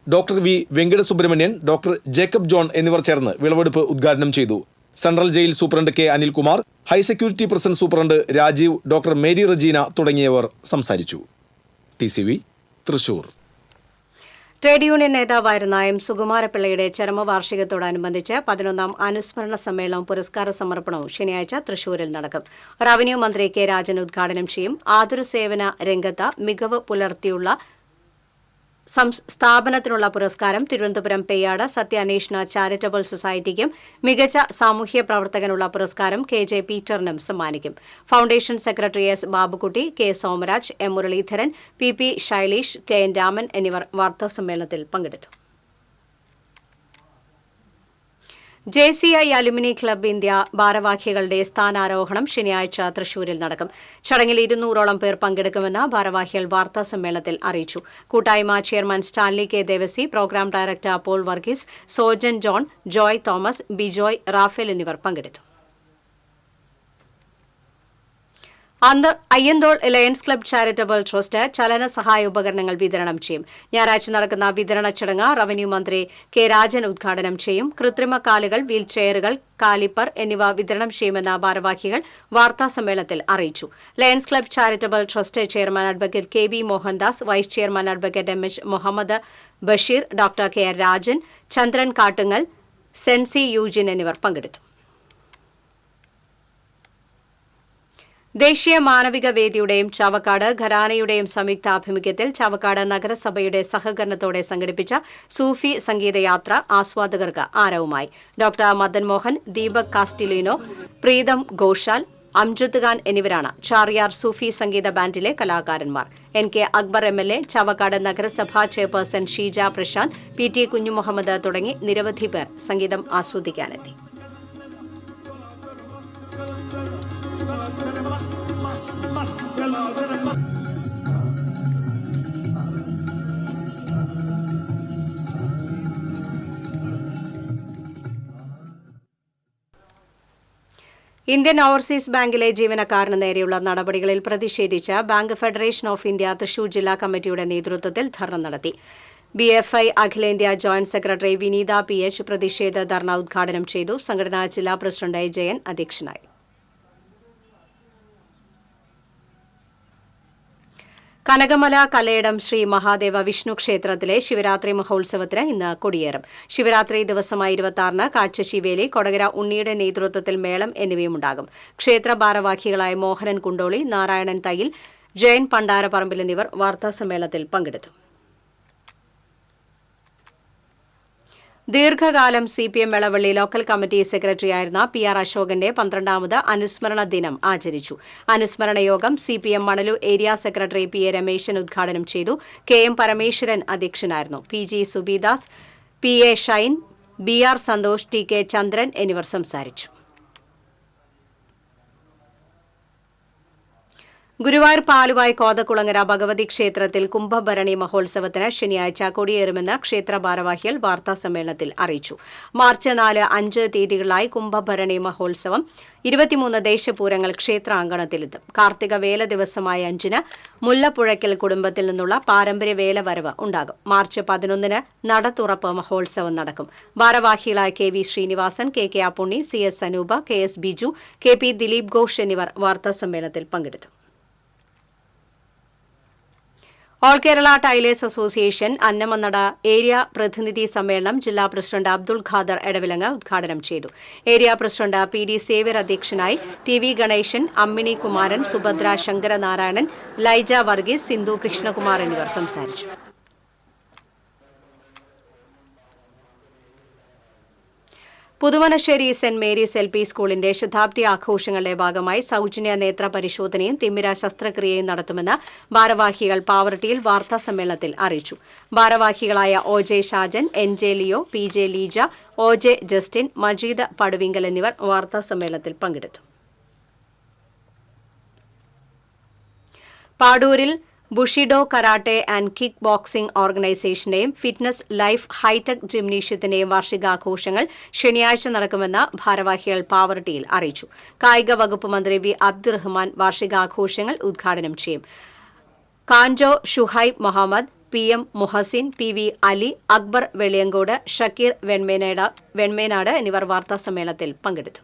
[SPEAKER 2] Doctor V Venkata Subramanian, doctor Jacob John എന്നിവർ ചേർന്ന് വിളവെടുപ്പ് ഉദ്ഘാടനം ചെയ്തു. Central jail superintendent K Anilkumar, high security prison superintendent Rajeev, doctor Mary Regina തുടങ്ങിയവർ സംസാരിച്ചു. TCV തൃശൂർ.
[SPEAKER 1] ട്രേഡ് യൂണിയൻ നേതാവായിരുന്ന M. സുകുമാരപിള്ളയുടെ ചരമവാർഷികത്തോടനുബന്ധിച്ച് 11ാം അനുസ്മരണ സമ്മേളനവും പുരസ്കാര സമർപ്പണവും ശനിയാഴ്ച തൃശൂരിൽ നടക്കും. റവന്യൂ മന്ത്രി K. രാജൻ ഉദ്ഘാടനം ചെയ്യും. ആതുര സേവന രംഗത്ത് മികവ് പുലർത്തിയുള്ള സ്ഥാപനത്തിനുള്ള പുരസ്കാരം തിരുവനന്തപുരം പേയാട് സത്യ അന്വേഷണ ചാരിറ്റബിൾ സൊസൈറ്റിക്കും മികച്ച സാമൂഹ്യ പ്രവർത്തകനുള്ള പുരസ്കാരം KJ പീറ്ററിനും സമ്മാനിക്കും. Foundation secretary S. Babukutty, K. Somaraj, M. Muraleedharan, PP ശൈലീഷ്, KN Raman എന്നിവർ വാർത്താസമ്മേളനത്തിൽ പങ്കെടുത്തു. JCI അലുമിനി ക്ലബ്ബ് ഇന്ത്യ ഭാരവാഹികളുടെ സ്ഥാനാരോഹണം ശനിയാഴ്ച തൃശൂരിൽ നടക്കും. ചടങ്ങിൽ 200ഓളം പേർ പങ്കെടുക്കുമെന്ന് ഭാരവാഹികൾ വാർത്താസമ്മേളനത്തിൽ അറിയിച്ചു. കൂട്ടായ്മ chairman Stanley K. Devassy, program director Paul Varghese, Sojan John, Joy Thomas, Bijoy, Raphael എന്നിവർ പങ്കെടുത്തു. Ayyanthole lions club charitable trust ചലന സഹായ ഉപകരണങ്ങൾ വിതരണം ചെയ്യും. ഞായറാഴ്ച നടക്കുന്ന വിതരണ ചടങ്ങ് റവന്യൂ മന്ത്രി K. രാജൻ ഉദ്ഘാടനം ചെയ്യും. കൃത്രിമ കാലുകൾ, വീൽ ചെയറുകൾ, കാലിപ്പർ എന്നിവ വിതരണം ചെയ്യുമെന്ന് ഭാരവാഹികൾ വാർത്താസമ്മേളനത്തിൽ അറിയിച്ചു. Lions club charitable trust chairman advocate KB Mohandas, vice chairman advocate MH Muhammad Basheer, doctor K. Rajan, Chandran Kattungal, Sency Eugene എന്നിവർ പങ്കെടുത്തു. ദേശീയ മാനവിക വേദിയുടെയും ചാവക്കാട് ഘരാനയുടെയും സംയുക്താഭിമുഖ്യത്തിൽ ചാവക്കാട് നഗരസഭയുടെ സഹകരണത്തോടെ സംഘടിപ്പിച്ച സൂഫി സംഗീതയാത്ര ആസ്വാദകർക്ക് ആരവമായി. ഡോക്ടർ മദൻ മോഹൻ, ദീപക് കാസ്റ്റിലിനോ, പ്രീതം ഘോഷാൽ, അംജദ് ഖാൻ എന്നിവരാണ് ചാറിയാർ സൂഫി സംഗീത ബാൻഡിലെ കലാകാരന്മാർ. NK അക്ബർ MLA, ചാവക്കാട് നഗരസഭാ ചെയർപേഴ്സൺ ഷീജ പ്രശാന്ത്, PT കുഞ്ഞുമുഹമ്മദ് തുടങ്ങി നിരവധി പേർ സംഗീതം ആസ്വദിക്കാനെത്തി. ഇന്ത്യൻ ഓവർസീസ് ബാങ്കിലെ ജീവനക്കാരന് നേരെയുള്ള നടപടികളിൽ പ്രതിഷേധിച്ച് bank federation of India Thrissur ജില്ലാ കമ്മിറ്റിയുടെ നേതൃത്വത്തിൽ ധർണ നടത്തി. BFI അഖിലേന്ത്യാ ജോയിന്റ് സെക്രട്ടറി വിനീത PH പ്രതിഷേധ ധർണ ഉദ്ഘാടനം ചെയ്തു. സംഘടനാ ജില്ലാ പ്രസിഡന്റ് ജയൻ അധ്യക്ഷനായി. കനകമല കലയിടം ശ്രീ മഹാദേവ വിഷ്ണു ക്ഷേത്രത്തിലെ ശിവരാത്രി മഹോത്സവത്തിന് ഇന്ന് കൊടിയേറും. ശിവരാത്രി ദിവസമായ 26-ന് കാഴ്ചശിവേലി, കൊടകര ഉണ്ണിയുടെ നേതൃത്വത്തിൽ മേളം എന്നിവയുമുണ്ടാകും. ക്ഷേത്ര ഭാരവാഹികളായ മോഹനൻ കുണ്ടോളി, നാരായണൻ തയ്യിൽ, ജയൻ പണ്ടാരപ്പറമ്പിൽ എന്നിവർ വാർത്താസമ്മേളനത്തിൽ പങ്കെടുത്തു. ദീർഘകാലം CPM എളവള്ളി ലോക്കൽ കമ്മിറ്റി സെക്രട്ടറിയായിരുന്ന PR അശോകന്റെ 12ാമത് അനുസ്മരണ ദിനം ആചരിച്ചു. അനുസ്മരണ യോഗം CPM Manalu area secretary PA Rameshan ഉദ്ഘാടനം ചെയ്തു. KM പരമേശ്വരൻ അധ്യക്ഷനായിരുന്നു. PG Subidas, PA Shine, BR Santhosh, TK ചന്ദ്രൻ എന്നിവർ സംസാരിച്ചു. ഗുരുവായൂർ പാലുവായ് കോതക്കുളങ്ങര ഭഗവതി ക്ഷേത്രത്തിൽ കുംഭഭരണി മഹോത്സവത്തിന് ശനിയാഴ്ച കൊടിയേറുമെന്ന് ക്ഷേത്ര ഭാരവാഹികൾ വാർത്താസമ്മേളനത്തിൽ അറിയിച്ചു. മാർച്ച് 4, 5 തീയതികളിലായി കുംഭഭരണി മഹോത്സവം, 23 ദേശപൂരങ്ങൾ ക്ഷേത്രാങ്കണത്തിലെത്തും. കാർത്തിക വേല ദിവസമായ 5-ന് മുല്ലപ്പുഴയ്ക്കൽ കുടുംബത്തിൽ നിന്നുള്ള പാരമ്പര്യ വേലവരവ് ഉണ്ടാകും. മാർച്ച് 11-ന് നടത്തുറപ്പ് മഹോത്സവം നടക്കും. ഭാരവാഹികളായ KV Sreenivasan, KK Appunni, CS Anupa, KS Biju, KP Dileep Ghosh എന്നിവർ വാർത്താസമ്മേളനത്തിൽ പങ്കെടുത്തു. All Kerala tailors association Annamanada area പ്രതിനിധി സമ്മേളനം ജില്ലാ പ്രസിഡന്റ് അബ്ദുൾ ഖാദർ എടവിലങ്ങ് ഉദ്ഘാടനം ചെയ്തു. ഏരിയ പ്രസിഡന്റ് PD സേവ്യർ അധ്യക്ഷനായി. TV ഗണേശൻ, അമ്മിണി കുമാരൻ, സുഭദ്ര ശങ്കരനാരായണൻ, ലൈജ വർഗീസ്, സിന്ധു കൃഷ്ണകുമാർ എന്നിവർ സംസാരിച്ചു. പുതുവനശ്ശേരി സെന്റ് മേരീസ് LP സ്കൂളിന്റെ ശതാബ്ദി ആഘോഷങ്ങളുടെ ഭാഗമായി സൌജന്യ നേത്ര പരിശോധനയും തിമിര ശസ്ത്രക്രിയയും നടത്തുമെന്ന് ഭാരവാഹികൾ പാവറട്ടിയിൽ വാർത്താസമ്മേളനത്തിൽ അറിയിച്ചു. ഭാരവാഹികളായ OJ Shajan, NJ Leo, PJ Leeja, OJ Justin, Majeed Paduvinkal എന്നിവർ വാർത്താസമ്മേളനത്തിൽ പങ്കെടുത്തു. പാടൂരിൽ bushido karate and kick boxing ഓർഗനൈസേഷന്റെയും ഫിറ്റ്നസ് ലൈഫ് ഹൈടെക് ജിംനേഷ്യത്തിന്റെയും വാർഷികാഘോഷങ്ങൾ ശനിയാഴ്ച നടക്കുമെന്ന് ഭാരവാഹികൾ പാവറട്ടിയിൽ അറിയിച്ചു. കായിക വകുപ്പ് മന്ത്രി V. അബ്ദുറഹ്മാൻ വാർഷികാഘോഷങ്ങൾ ഉദ്ഘാടനം ചെയ്യും. കാഞ്ചോ ഷുഹൈബ് മുഹമ്മദ്, PM മുഹസിൻ, PV അലി, അക്ബർ വെളിയങ്കോട്, ഷക്കീർ വെൺമേനാട് എന്നിവർ വാർത്താസമ്മേളനത്തിൽ പങ്കെടുത്തു.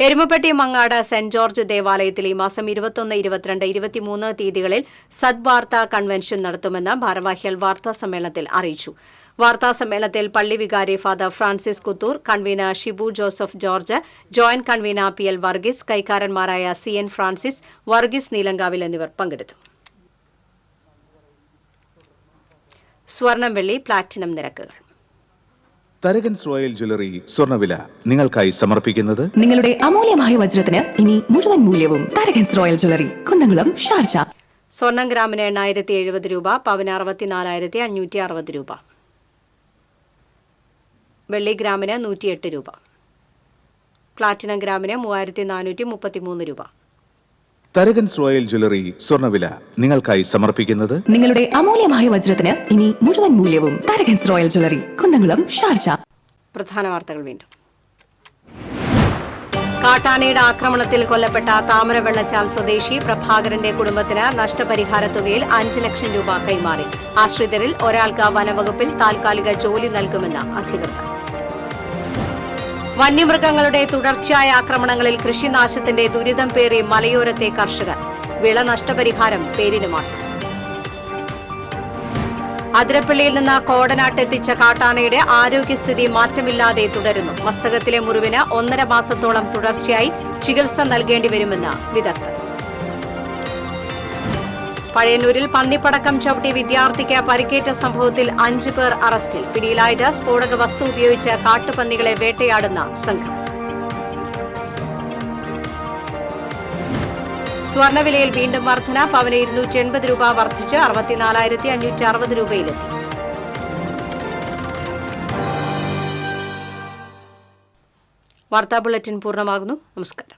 [SPEAKER 1] എരുമപ്പെട്ടി മങ്ങാട് സെന്റ് ജോർജ് ദേവാലയത്തിൽ ഈ മാസം 21, 22, 23 തീയതികളിൽ സദ്വാർത്താ കൺവെൻഷൻ നടത്തുമെന്ന് ഭാരവാഹികൾ വാർത്താസമ്മേളനത്തിൽ അറിയിച്ചു. വാർത്താസമ്മേളനത്തിൽ പള്ളി വികാരി father Francis Kuthur, convener Shibu Joseph George, joint convener PL Varghese, കൈക്കാരന്മാരായ CN ഫ്രാൻസിസ്, വർഗീസ് നീലങ്കാവിൽ എന്നിവർ പങ്കെടുത്തു. സ്വർണം, വെള്ളി, പ്ലാറ്റിനം നിരക്കുകൾ.
[SPEAKER 11] തരകൻസ് റോയൽ ജ്വല്ലറി സ്വർണ്ണവില നിങ്ങൾക്കായി സമർപ്പിക്കുന്നത്
[SPEAKER 12] നിങ്ങളുടെ അമൂല്യമായ വജ്രത്തിന് ഇനി മുഴുവൻ മൂല്യവും Tharakans royal jewellery, Kunnamkulam, Sharjah.
[SPEAKER 1] സ്വർണം ഗ്രാമിന് 870 രൂപ, പവന് 64,560 രൂപ. വെള്ളി ഗ്രാമിന് 108 രൂപ. പ്ലാറ്റിനം ഗ്രാമിന് 3,433 രൂപ.
[SPEAKER 11] തരകൻസ് റോയൽ ജ്വല്ലറി സ്വർണ്ണവില നിങ്ങൾക്കായി സമർപ്പിക്കുന്നത്
[SPEAKER 12] നിങ്ങളുടെ അമൂല്യമായ വജ്രത്തിന് ഇനി മുഴുവൻ മൂല്യവും Tharakans royal jewellery, Kunnamkulam, Sharjah.
[SPEAKER 1] പ്രധാന വാർത്തകൾ വീണ്ടും. കാട്ടാനയുടെ ആക്രമണത്തിൽ കൊല്ലപ്പെട്ട താമരവെള്ളച്ചാൽ സ്വദേശി പ്രഭാകരന്റെ കുടുംബത്തിന് നഷ്ടപരിഹാര തുകയിൽ 5 ലക്ഷം രൂപ കൈമാറി. ആശ്രിതരിൽ ഒരാൾക്ക് വനവകുപ്പിൽ താൽക്കാലിക ജോലി നൽകുമെന്ന് അധികൃതർ. വന്യമൃഗങ്ങളുടെ തുടർച്ചയായ ആക്രമണങ്ങളിൽ കൃഷിനാശത്തിന്റെ ദുരിതം പേറി മലയോരത്തെ കർഷകർ. വിള നഷ്ടപരിഹാരം പേരിന് മാറ്റി. അതിരപ്പള്ളിയിൽ നിന്ന് കോടനാട്ടെത്തിച്ച കാട്ടാനയുടെ ആരോഗ്യസ്ഥിതി മാറ്റമില്ലാതെ തുടരുന്നു. മസ്തകത്തിലെ മുറിവിന് 1.5 മാസത്തോളം തുടർച്ചയായി ചികിത്സ നൽകേണ്ടി വരുമെന്ന് വിദഗ്ധർ. പഴയന്നൂരിൽ പന്നിപ്പടക്കം ചവിട്ടി വിദ്യാർത്ഥിക്ക് പരിക്കേറ്റ സംഭവത്തിൽ 5 പേർ അറസ്റ്റിൽ. പിടിയിലായത് സ്ഫോടക വസ്തു ഉപയോഗിച്ച് കാട്ടുപന്നികളെ വേട്ടയാടുന്ന സംഘം. സ്വർണ്ണവിലയിൽ വീണ്ടും വർധന. പവന് 280 രൂപ വർദ്ധിച്ച് 64,560 രൂപയിലെത്തി. വാർത്താ ബുള്ളറ്റിൻ പൂർണ്ണമാകുന്നു. നമസ്കാരം.